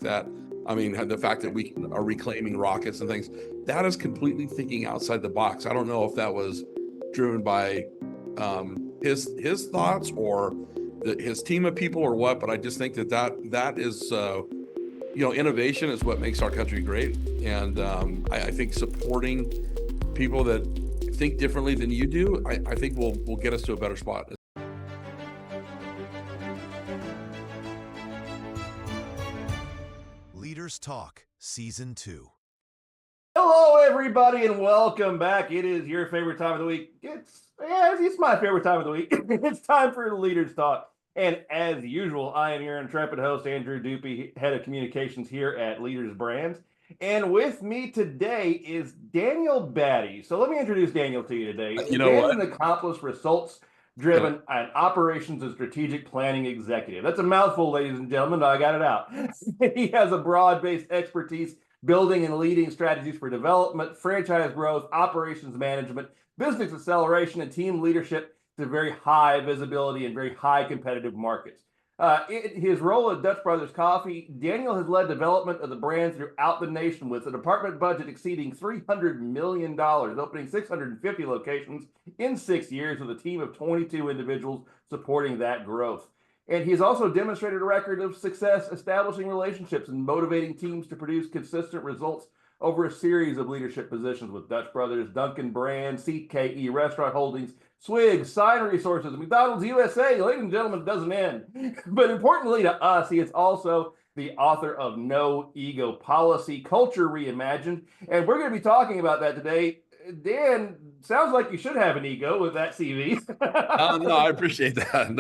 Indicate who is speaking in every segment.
Speaker 1: that. I mean, the fact that we are reclaiming rockets and things, that is completely thinking outside the box. I don't know if that was driven by his thoughts or his team of people or what, but I just think that is innovation is what makes our country great, and I think supporting people that think differently than you do, I think will get us to a better spot.
Speaker 2: Leaders Talk, Season 2.
Speaker 3: Hello, everybody, and welcome back. It is your favorite time of the week. It's my favorite time of the week. It's time for Leaders Talk. And as usual, I am your intrepid host, Andrew Dupy, head of communications here at Leaders Brands. And with me today is Daniel Batty. So let me introduce Daniel to you today. Dan's an accomplished, results-driven and operations and strategic planning executive. That's a mouthful, ladies and gentlemen. I got it out. He has a broad-based expertise building and leading strategies for development, franchise growth, operations management, business acceleration, and team leadership to very high visibility and very high competitive markets. In his role at Dutch Brothers Coffee, Daniel has led development of the brand throughout the nation with a department budget exceeding $300 million, opening 650 locations in 6 years with a team of 22 individuals supporting that growth. And he's also demonstrated a record of success establishing relationships and motivating teams to produce consistent results over a series of leadership positions with Dutch Brothers, Dunkin' Brand, CKE Restaurant Holdings, Swig, Sign Resources, McDonald's USA. Ladies and gentlemen, it doesn't end. But importantly to us, he is also the author of No Ego Policy, Culture Reimagined. And we're going to be talking about that today. Dan, sounds like you should have an ego with that CV.
Speaker 1: No, I appreciate that.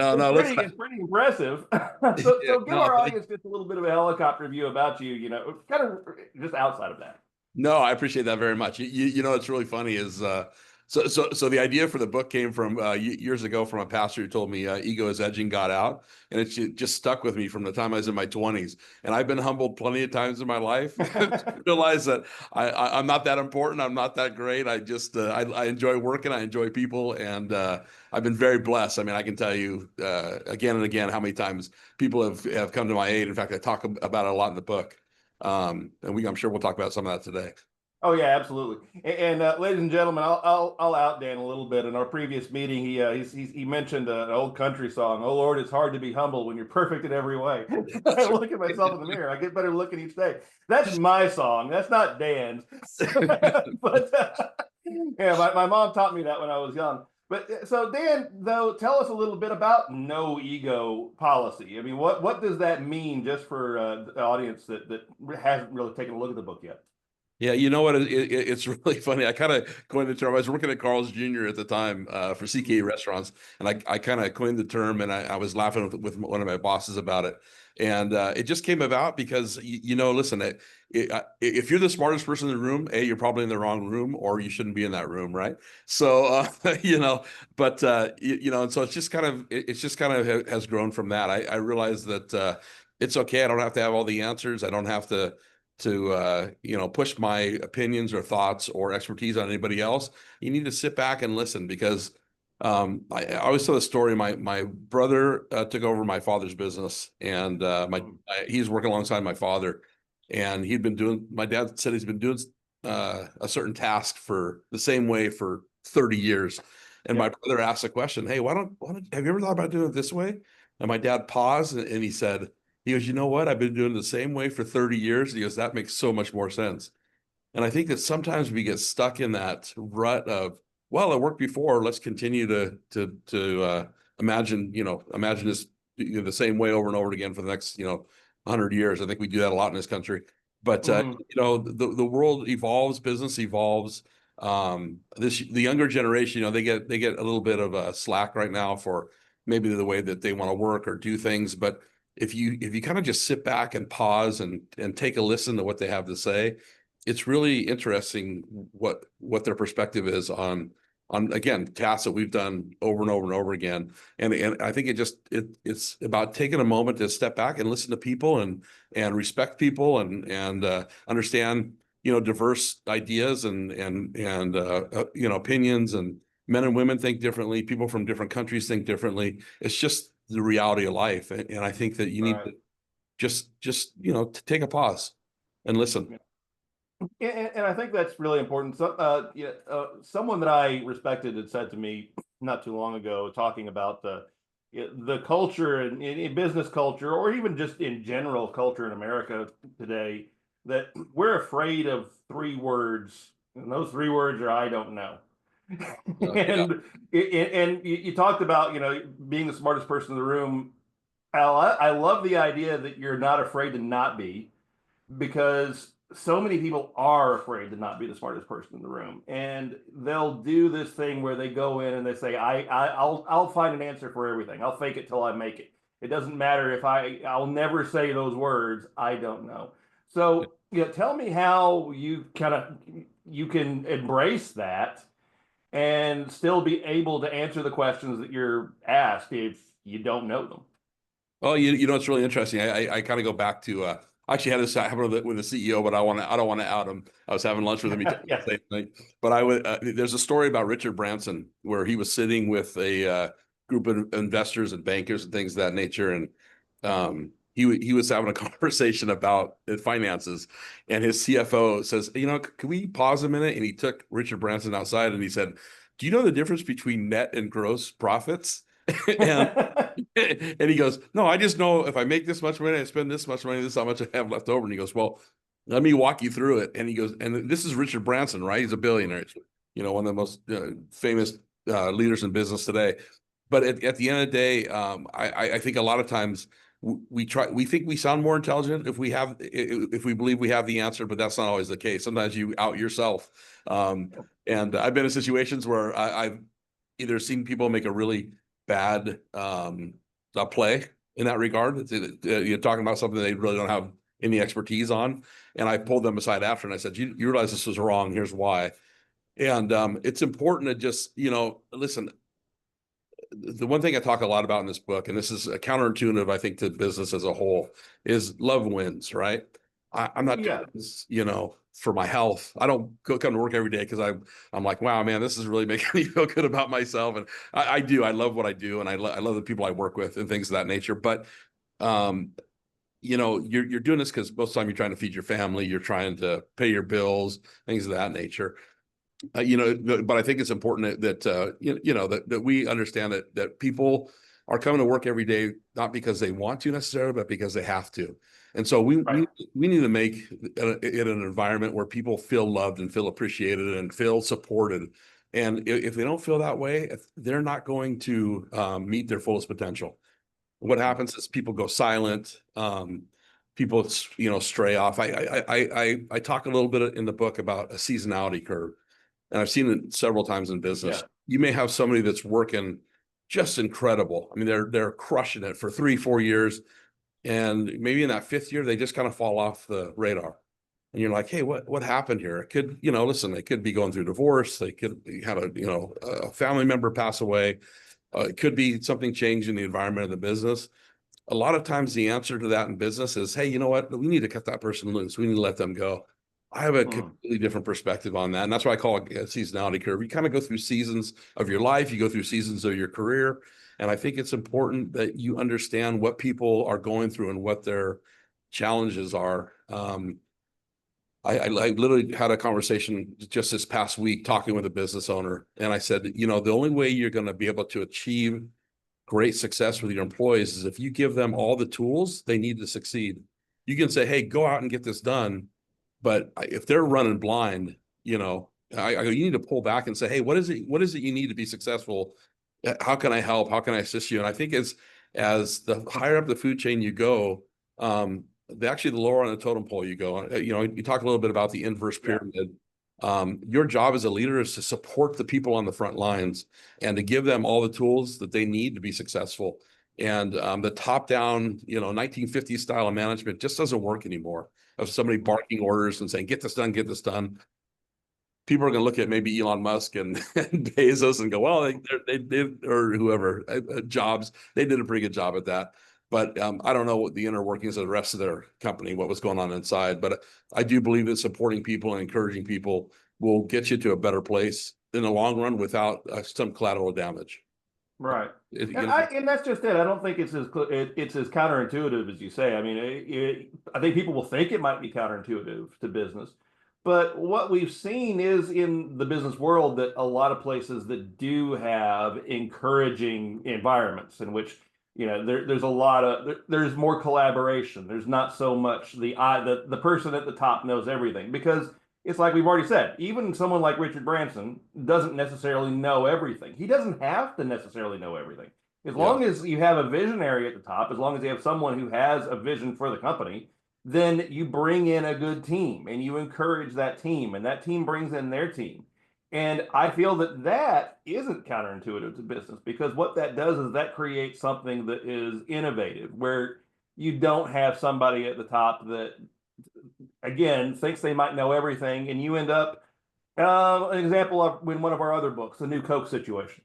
Speaker 3: It's pretty impressive. So give our audience just a little bit of a helicopter view about you, kind of just outside of that.
Speaker 1: No, I appreciate that very much. It's really funny is so the idea for the book came from years ago from a pastor who told me ego is edging God out, and it just stuck with me from the time I was in my 20s. And I've been humbled plenty of times in my life to realize that I'm not that important. I'm not that great. I just I enjoy working. I enjoy people, and I've been very blessed. I mean, I can tell you again and again how many times people have come to my aid. In fact, I talk about it a lot in the book. And I'm sure we'll talk about some of that today.
Speaker 3: Oh yeah, absolutely. And ladies and gentlemen, I'll out Dan a little bit. In our previous meeting, he mentioned an old country song. Oh Lord, it's hard to be humble when you're perfect in every way. I look at myself in the mirror. I get better looking each day. That's my song. That's not Dan's. But yeah, my mom taught me that when I was young. But so Dan, though, tell us a little bit about no ego policy. I mean, what does that mean, just for the audience that hasn't really taken a look at the book yet?
Speaker 1: Yeah, you know what? It's really funny. I kind of coined the term. I was working at Carl's Jr. at the time for CKE Restaurants, and I kind of coined the term, and I was laughing with one of my bosses about it. And it just came about because, listen, if you're the smartest person in the room, you're probably in the wrong room, or you shouldn't be in that room, right? So, but, and so it's just kind of has grown from that. I realized that it's okay. I don't have to have all the answers. I don't have to push my opinions or thoughts or expertise on anybody else. You need to sit back and listen, because I always tell the story. My brother took over my father's business, and he's working alongside my father, and my dad said he's been doing a certain task for the same way for 30 years. And my brother asked the question, hey, why don't have you ever thought about doing it this way? And my dad paused and he goes, you know what? I've been doing it the same way for 30 years. He goes, that makes so much more sense. And I think that sometimes we get stuck in that rut of, well, it worked before. Let's continue to imagine this the same way over and over again for the next 100 years. I think we do that a lot in this country. But the world evolves, business evolves. The younger generation, they get a little bit of a slack right now for maybe the way that they want to work or do things, but if you kind of just sit back and pause and take a listen to what they have to say, it's really interesting what their perspective is on again tasks that we've done over and over and over again. And I think it's about taking a moment to step back and listen to people and respect people and understand diverse ideas and opinions, and men and women think differently. People from different countries think differently. It's just the reality of life. And I think that you need just to take a pause and listen.
Speaker 3: And I think that's really important. So, someone that I respected had said to me not too long ago, talking about the culture and in business culture, or even just in general culture in America today, that we're afraid of 3 words, and those 3 words are "I don't know."
Speaker 1: Yeah.
Speaker 3: and you talked about being the smartest person in the room. I love the idea that you're not afraid to not be, because so many people are afraid to not be the smartest person in the room, and they'll do this thing where they go in and they say, I'll find an answer for everything. I'll fake it till I make it. It doesn't matter if I'll never say those words. I don't know. So tell me how you can embrace that and still be able to answer the questions that you're asked if you don't know them.
Speaker 1: Oh, it's really interesting. I kind of go back to I actually had this happen with the CEO, but I don't want to out him. I was having lunch with him. He told me
Speaker 3: Yes.
Speaker 1: the same thing. But there's a story about Richard Branson where he was sitting with a group of investors and bankers and things of that nature, and he was having a conversation about finances, and his CFO says, can we pause a minute? And he took Richard Branson outside and he said, "Do you know the difference between net and gross profits?" and and he goes, "No, I just know if I make this much money, I spend this much money, this is how much I have left over." And he goes, "Well, let me walk you through it." And he goes, and this is Richard Branson, right? He's a billionaire, one of the most famous leaders in business today. But at the end of the day, I think a lot of times we think we sound more intelligent if we believe we have the answer, but that's not always the case. Sometimes you out yourself. And I've been in situations where I've either seen people make a really bad play in that regard. You're talking about something they really don't have any expertise on, and I pulled them aside after and I said, "You realize this was wrong? Here's why." And it's important to just listen. The one thing I talk a lot about in this book, and this is a counterintuitive, I think, to business as a whole, is love wins, right? I'm not doing this, for my health. I don't come to work every day because I'm like, wow, man, this is really making me feel good about myself. And I do. I love what I do, and I love the people I work with and things of that nature. But you're doing this because most of the time you're trying to feed your family, you're trying to pay your bills, things of that nature. But I think it's important that that we understand that people are coming to work every day not because they want to necessarily, but because they have to. And so we need to make it an environment where people feel loved and feel appreciated and feel supported. And if they don't feel that way, they're not going to meet their fullest potential. What happens is people go silent. People stray off. I talk a little bit in the book about a seasonality curve. And I've seen it several times in business.
Speaker 3: Yeah.
Speaker 1: You may have somebody that's working just incredible. I mean, they're crushing it for 3-4 years, and maybe in that 5th year, they just kind of fall off the radar. And you're like, "Hey, what happened here?" It could, listen, they could be going through divorce. They could have a family member pass away. It could be something changed in the environment of the business. A lot of times the answer to that in business is, "Hey, you know what? We need to cut that person loose. We need to let them go." I have a completely different perspective on that. And that's why I call it a seasonality curve. You kind of go through seasons of your life, you go through seasons of your career. And I think it's important that you understand what people are going through and what their challenges are. I literally had a conversation just this past week talking with a business owner. And I said, the only way you're going to be able to achieve great success with your employees is if you give them all the tools they need to succeed. You can say, "Hey, go out and get this done." But if they're running blind, you need to pull back and say, "Hey, what is it you need to be successful? How can I help? How can I assist you?" And I think as the higher up the food chain you go, the lower on the totem pole you go. You talk a little bit about the inverse pyramid. Your job as a leader is to support the people on the front lines and to give them all the tools that they need to be successful. And the top-down, 1950s style of management just doesn't work anymore. Of somebody barking orders and saying, "Get this done, get this done." People are going to look at maybe Elon Musk and Bezos and go, "Well, they did," or whoever, Jobs, they did a pretty good job at that. But I don't know what the inner workings of the rest of their company, what was going on inside. But I do believe that supporting people and encouraging people will get you to a better place in the long run without some collateral damage.
Speaker 3: Right.
Speaker 1: It,
Speaker 3: And
Speaker 1: you know,
Speaker 3: and that's just it. I don't think it's as counterintuitive as you say. I mean, I think people will think it might be counterintuitive to business, but what we've seen is in the business world that a lot of places that do have encouraging environments in which there's a lot of there's more collaboration. There's not so much the person at the top knows everything because it's like we've already said, even someone like Richard Branson doesn't necessarily know everything. He doesn't have to necessarily know everything. As
Speaker 1: yeah,
Speaker 3: long as you have a visionary at the top, as long as you have someone who has a vision for the company, then you bring in a good team and you encourage that team, and that team brings in their team. And I feel that that isn't counterintuitive to business because what that does is that creates something that is innovative, where you don't have somebody at the top that again thinks they might know everything, and you end up an example of in one of our other books, the new Coke situation,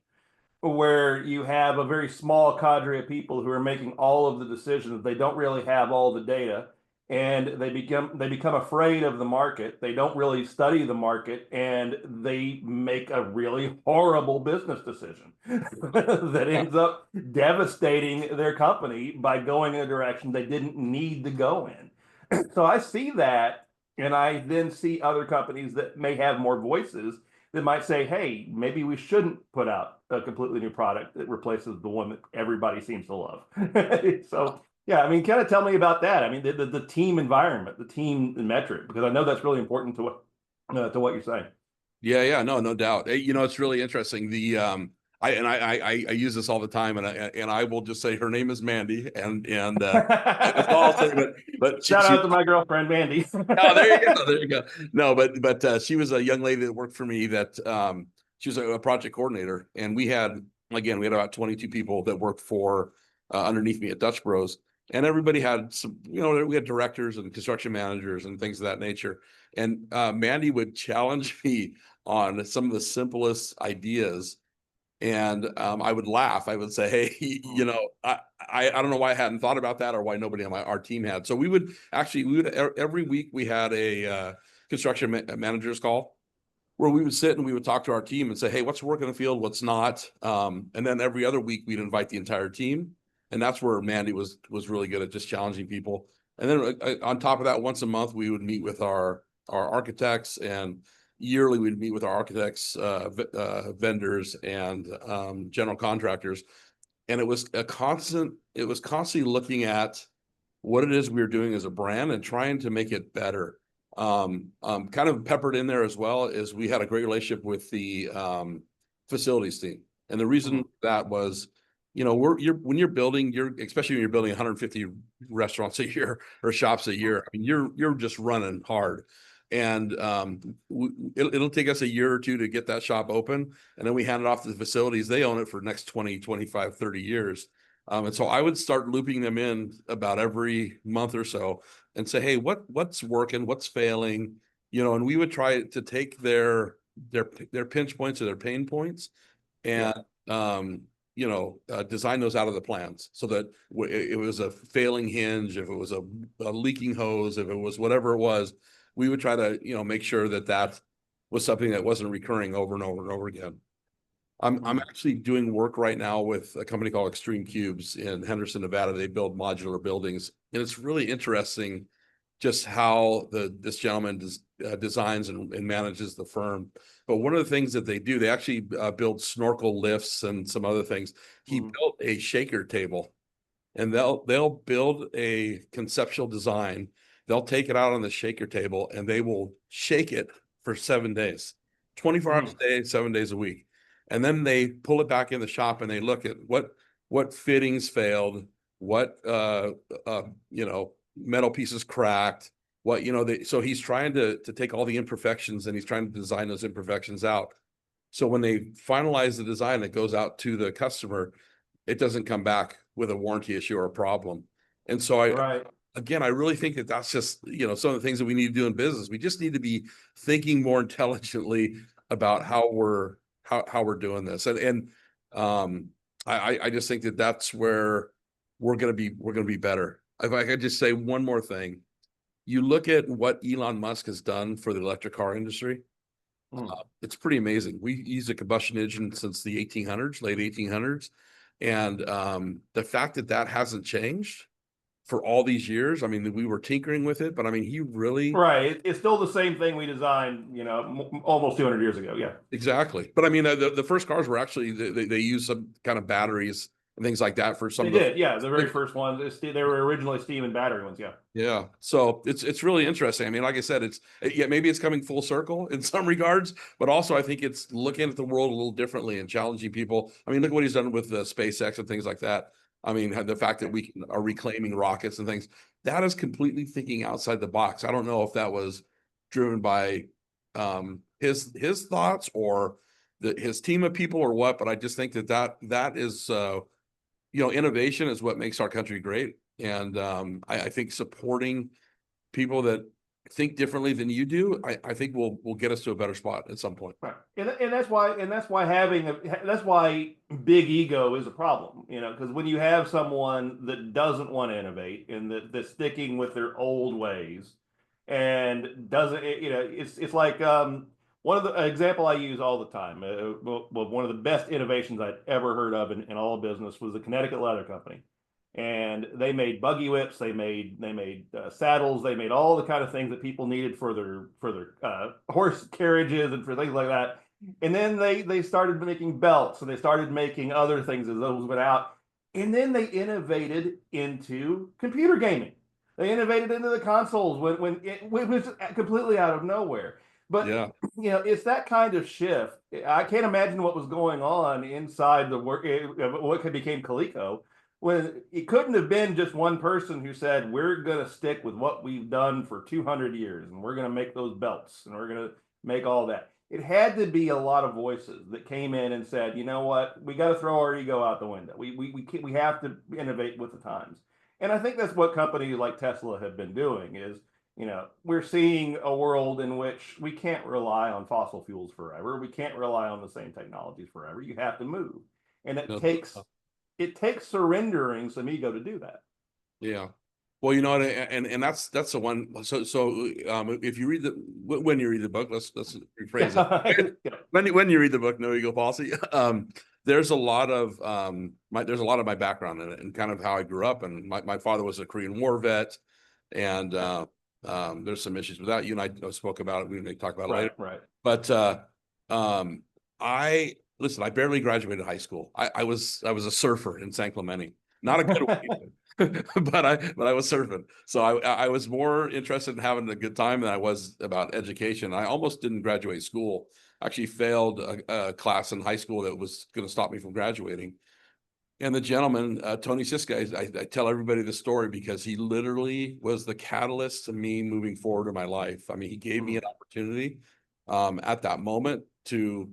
Speaker 3: where you have a very small cadre of people who are making all of the decisions. They don't really have all the data, and they become afraid of the market. They don't really study the market, and they make a really horrible business decision that
Speaker 1: yeah,
Speaker 3: ends up devastating their company by going in a direction they didn't need to go in. So I see that, and I then see other companies that may have more voices that might say, hey, maybe we shouldn't put out a completely new product that replaces the one that everybody seems to love. So, yeah, I mean, kind of tell me about that. I mean, the team environment, the team metric, because I know that's really important to what you're saying.
Speaker 1: yeah. No, no doubt. It's really interesting. I use this all the time, and I will just say her name is Mandy, and that's all I'll say. But
Speaker 3: Shout
Speaker 1: she
Speaker 3: out to my girlfriend, Mandy.
Speaker 1: oh, there you go. There you go. No, but she was a young lady that worked for me that she was a project coordinator, and we had about 22 people that worked for underneath me at Dutch Bros, and everybody had some, we had directors and construction managers and things of that nature. And Mandy would challenge me on some of the simplest ideas, and I would laugh. I would say, "Hey, I don't know why I hadn't thought about that, or why nobody on our team had." So we would every week we had a construction managers call where we would sit and we would talk to our team and say, "Hey, what's working in the field, what's not?" And then every other week we'd invite the entire team, and that's where Mandy was really good at just challenging people. And then on top of that, once a month we would meet with our architects, and yearly we'd meet with our architects, vendors, and general contractors. And it was constantly looking at what it is we were doing as a brand and trying to make it better. Kind of peppered in there as well is we had a great relationship with the facilities team. And the reason that was, when you're building, especially when you're building 150 restaurants a year or shops a year, I mean, you're just running hard. And it'll take us a year or two to get that shop open, and then we hand it off to the facilities. They own it for the next 20, 25, 30 years. And so I would start looping them in about every month or so and say, "Hey, what's working, what's failing?" And we would try to take their pinch points or their pain points and design those out of the plans, so that it was a failing hinge, if it was a leaking hose, if it was whatever it was, we would try to make sure that was something that wasn't recurring over and over and over again. I'm actually doing work right now with a company called Extreme Cubes in Henderson, Nevada. They build modular buildings, and it's really interesting just how this gentleman designs and manages the firm. But one of the things that they do, they actually build snorkel lifts and some other things. He built a shaker table, and they'll build a conceptual design. They'll take it out on the shaker table, and they will shake it for 7 days, 24 hours a day, 7 days a week. And then they pull it back in the shop and they look at what fittings failed, what metal pieces cracked, so he's trying to take all the imperfections and he's trying to design those imperfections out. So when they finalize the design that goes out to the customer, it doesn't come back with a warranty issue or a problem. And so I really think that that's just, some of the things that we need to do in business. We just need to be thinking more intelligently about how we're doing this. And I just think that that's where we're going to be better. If I could just say one more thing, you look at what Elon Musk has done for the electric car industry. It's pretty amazing. We use a combustion engine since the 1800s, late 1800s. And the fact that that hasn't changed for all these years, I mean, we were tinkering with it, but I mean, he really.
Speaker 3: Right. It's still the same thing we designed, almost 200 years ago. Yeah.
Speaker 1: Exactly. But I mean, the first cars were actually, they used some kind of batteries and things like that for some
Speaker 3: They
Speaker 1: of the.
Speaker 3: did. Yeah. The very first ones, they were originally steam and battery ones. Yeah.
Speaker 1: Yeah. So it's really interesting. I mean, like I said, yeah, maybe it's coming full circle in some regards, but also I think it's looking at the world a little differently and challenging people. I mean, look what he's done with SpaceX and things like that. I mean, the fact that we are reclaiming rockets and things, that is completely thinking outside the box. I don't know if that was driven by his thoughts or his team of people or what, but I just think that is innovation is what makes our country great. And I think supporting people that think differently than you do, I think will get us to a better spot at some point.
Speaker 3: Right. And that's why big ego is a problem, because when you have someone that doesn't want to innovate and that's sticking with their old ways and doesn't, it's like one of the example I use all the time. One of the best innovations I'd ever heard of in all of business was the Connecticut Leather Company, and they made buggy whips, they made saddles, they made all the kind of things that people needed for their horse carriages and for things like that. And then they started making belts, and they started making other things as those went out. And then they innovated into computer gaming. They innovated into the consoles when it was completely out of nowhere. But
Speaker 1: Yeah.
Speaker 3: it's that kind of shift. I can't imagine what was going on inside the work, what became Coleco, when it couldn't have been just one person who said, we're going to stick with what we've done for 200 years, and we're going to make those belts, and we're going to make all that. It had to be a lot of voices that came in and said, you know what, we got to throw our ego out the window. We have to innovate with the times. And I think that's what companies like Tesla have been doing is, we're seeing a world in which we can't rely on fossil fuels forever. We can't rely on the same technologies forever. You have to move. And it takes surrendering some ego to do that.
Speaker 1: Yeah. Well, and that's the one. So if you read when you read the book, let's rephrase it.
Speaker 3: Yeah.
Speaker 1: When you read the book, No Ego Policy, there's a lot of my background in it and kind of how I grew up. And my father was a Korean War vet, and there's some issues with that. You and I spoke about it. We may talk about it later.
Speaker 3: Right.
Speaker 1: But I barely graduated high school. I was a surfer in San Clemente. Not a good one, but I was surfing. So I was more interested in having a good time than I was about education. I almost didn't graduate school. Actually failed a class in high school that was going to stop me from graduating. And the gentleman, Tony Siska, I tell everybody the story because he literally was the catalyst to me moving forward in my life. I mean, he gave me an opportunity at that moment to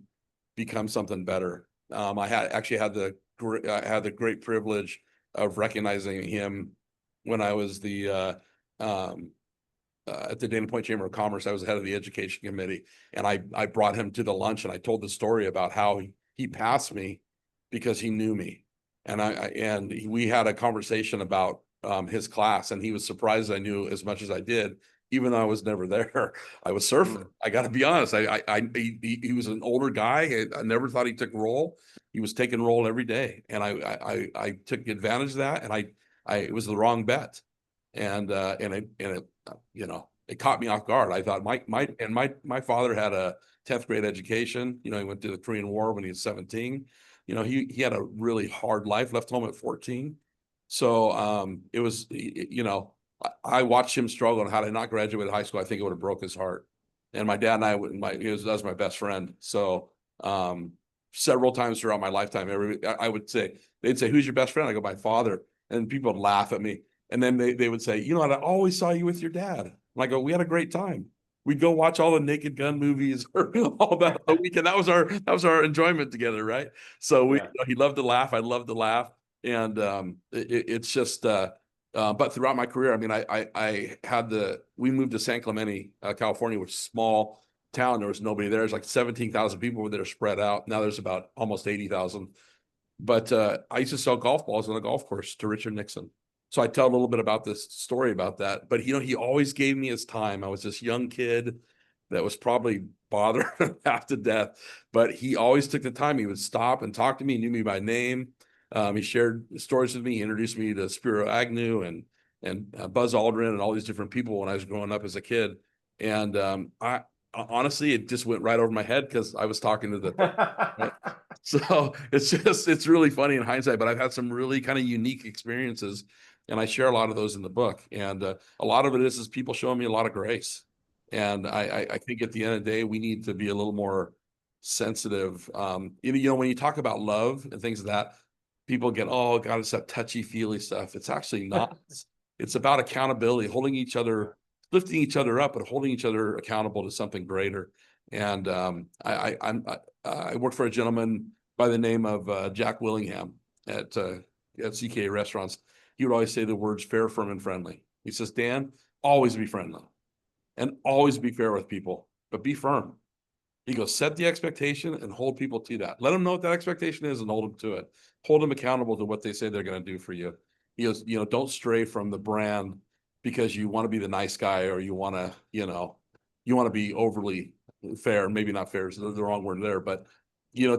Speaker 1: become something better. I had the great privilege of recognizing him when I was at the Dana Point Chamber of Commerce. I was head of the education committee, and I brought him to the lunch, and I told the story about how he passed me because he knew me, and we had a conversation about his class, and he was surprised I knew as much as I did, even though I was never there. I was surfing. I got to be honest. He was an older guy. I never thought he took roll. He was taking roll every day, and I took advantage of that, and it was the wrong bet, and it caught me off guard. I thought my father had a 10th grade education. He went to the Korean War when he was 17. He had a really hard life. Left home at 14. So it was I watched him struggle, and had I not graduated high school, I think it would have broke his heart. And my dad and I, that was my best friend. So several times throughout my lifetime, they'd say, "Who's your best friend?" I go, "My father." And people would laugh at me. And then they would say, I always saw you with your dad. And I go, we had a great time. We'd go watch all the Naked Gun movies or all that the weekend. That was our enjoyment together, right? So he loved to laugh. I loved to laugh. And it's just but throughout my career, I mean, we moved to San Clemente, California, which is a small town. There was nobody there. There's like 17,000 people that are spread out. Now there's about almost 80,000. But I used to sell golf balls on a golf course to Richard Nixon. So I tell a little bit about this story about that. But he always gave me his time. I was this young kid that was probably bothered him half to death, but he always took the time. He would stop and talk to me, knew me by name. He shared stories with me. He introduced me to Spiro Agnew and Buzz Aldrin and all these different people when I was growing up as a kid. And I honestly, it just went right over my head because I was talking to the. So it's really funny in hindsight, but I've had some really kind of unique experiences, and I share a lot of those in the book. And a lot of it is people showing me a lot of grace. And I think at the end of the day, we need to be a little more sensitive. When you talk about love and things like that, people get, oh God, it's that touchy feely stuff. It's actually not. It's about accountability, holding each other, lifting each other up, but holding each other accountable to something greater. And I worked for a gentleman by the name of Jack Willingham at CKA Restaurants. He would always say the words fair, firm, and friendly. He says, Dan, always be friendly and always be fair with people, but be firm. He goes, set the expectation and hold people to that. Let them know what that expectation is and hold them to it. Hold them accountable to what they say they're going to do for you. He goes, don't stray from the brand because you want to be the nice guy or you want to be overly fair. Maybe not fair is the wrong word there, but at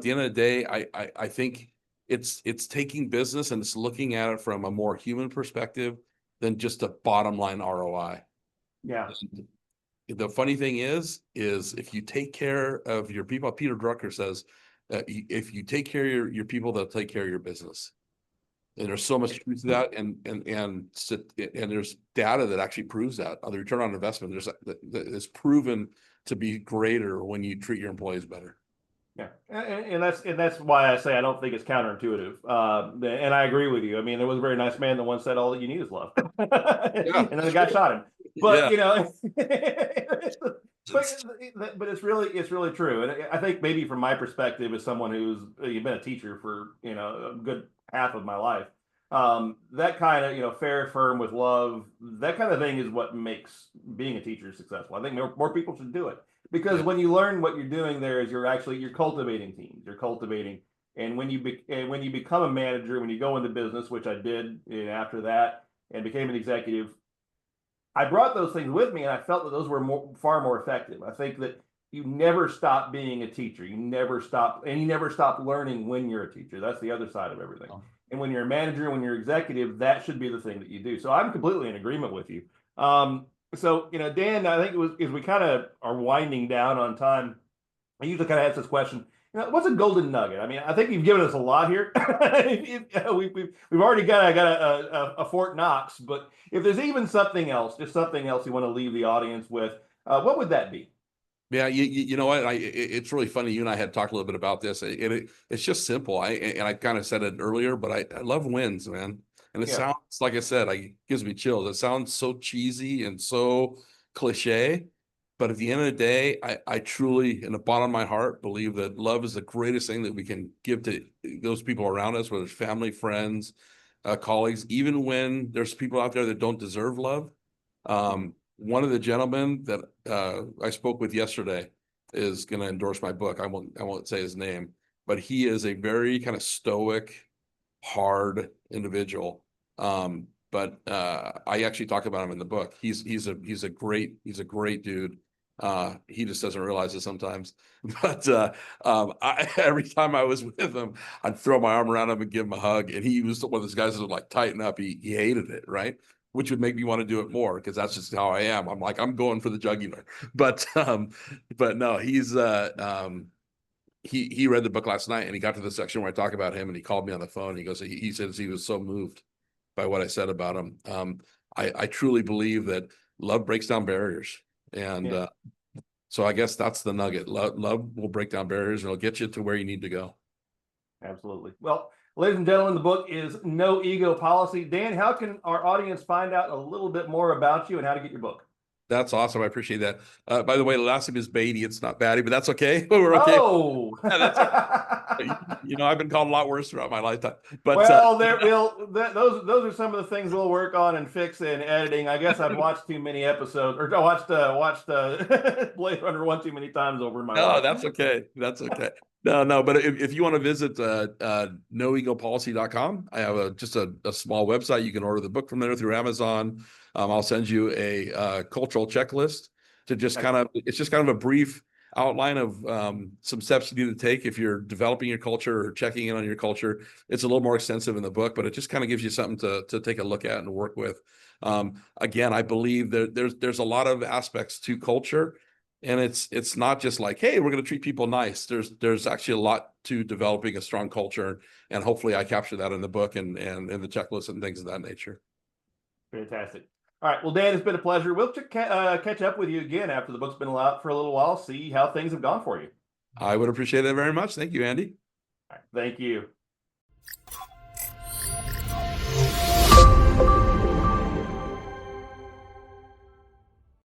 Speaker 1: the end of the day, I think it's taking business and it's looking at it from a more human perspective than just a bottom line ROI.
Speaker 3: Yeah.
Speaker 1: The funny thing is if you take care of your people, Peter Drucker says, if you take care of your people, they'll take care of your business. And there's so much truth to that, and there's data that actually proves that. The return on investment is proven to be greater when you treat your employees better.
Speaker 3: Yeah, and that's why I say I don't think it's counterintuitive. And I agree with you. I mean, there was a very nice man that once said, "All that you need is love," and then the guy shot him. But but it's really true. And I think maybe from my perspective, as someone you've been a teacher for a good half of my life, that kind of fair, firm with love, that kind of thing is what makes being a teacher successful. I think more people should do it. Because when you learn what you're doing there is you're cultivating teams, you're cultivating, and when you become a manager, when you go into business, which I did after that and became an executive, I brought those things with me, and I felt that those were far more effective. I think that you never stop being a teacher, you never stop learning when you're a teacher. That's the other side of everything. And when you're a manager, when you're executive, that should be the thing that you do. So I'm completely in agreement with you. So, Dan, I think as we kind of are winding down on time, I usually kind of ask this question, what's a golden nugget? I mean, I think you've given us a lot here. We've already got a Fort Knox, but if there's even something else, just something else you want to leave the audience with, what would that be?
Speaker 1: Yeah, you know what? It's really funny. You and I had talked a little bit about this. It's just simple. I kind of said it earlier, but I love wins, man. And it sounds, like I said, it gives me chills. It sounds so cheesy and so cliche, but at the end of the day, I truly, in the bottom of my heart, believe that love is the greatest thing that we can give to those people around us, whether it's family, friends, colleagues, even when there's people out there that don't deserve love. One of the gentlemen that I spoke with yesterday is going to endorse my book. I won't say his name, but he is a very kind of stoic, hard individual. But I actually talk about him in the book. He's a great dude. He just doesn't realize it sometimes. But every time I was with him, I'd throw my arm around him and give him a hug. And he was one of those guys that would like tighten up. He hated it, right? Which would make me want to do it more because that's just how I am. I'm like, I'm going for the jugular. But no, he's he read the book last night and he got to the section where I talk about him and he called me on the phone. He goes, he says he was so moved by what I said about him. I truly believe that love breaks down barriers. And so I guess that's the nugget. Love will break down barriers and it'll get you to where you need to go.
Speaker 3: Absolutely. Well, ladies and gentlemen, the book is No Ego Policy. Dan, how can our audience find out a little bit more about you and how to get your book?
Speaker 1: That's awesome. I appreciate that. By the way, the last name is Batty. It's not Batty, but that's okay. We're okay.
Speaker 3: Oh,
Speaker 1: that's okay. I've been called a lot worse throughout my lifetime. But
Speaker 3: those are some of the things we'll work on and fix in editing. I guess I've watched too many episodes, or I watched Blade Runner one too many times over in my life.
Speaker 1: Oh, that's okay. That's okay. No, but if you want to visit noegopolicy.com, I have just a small website. You can order the book from there through Amazon. I'll send you a cultural checklist to just it's just kind of a brief outline of some steps you need to take if you're developing your culture or checking in on your culture. It's a little more extensive in the book, but it just kind of gives you something to take a look at and work with. Again, I believe that there's a lot of aspects to culture, and it's not just like, hey, we're going to treat people nice. There's actually a lot to developing a strong culture, and hopefully I capture that in the book and in the checklist and things of that nature.
Speaker 3: Fantastic. All right. Well, Dan, it's been a pleasure. We'll catch up with you again after the book's been out for a little while, see how things have gone for you.
Speaker 1: I would appreciate that very much. Thank you, Andy.
Speaker 3: All right. Thank you.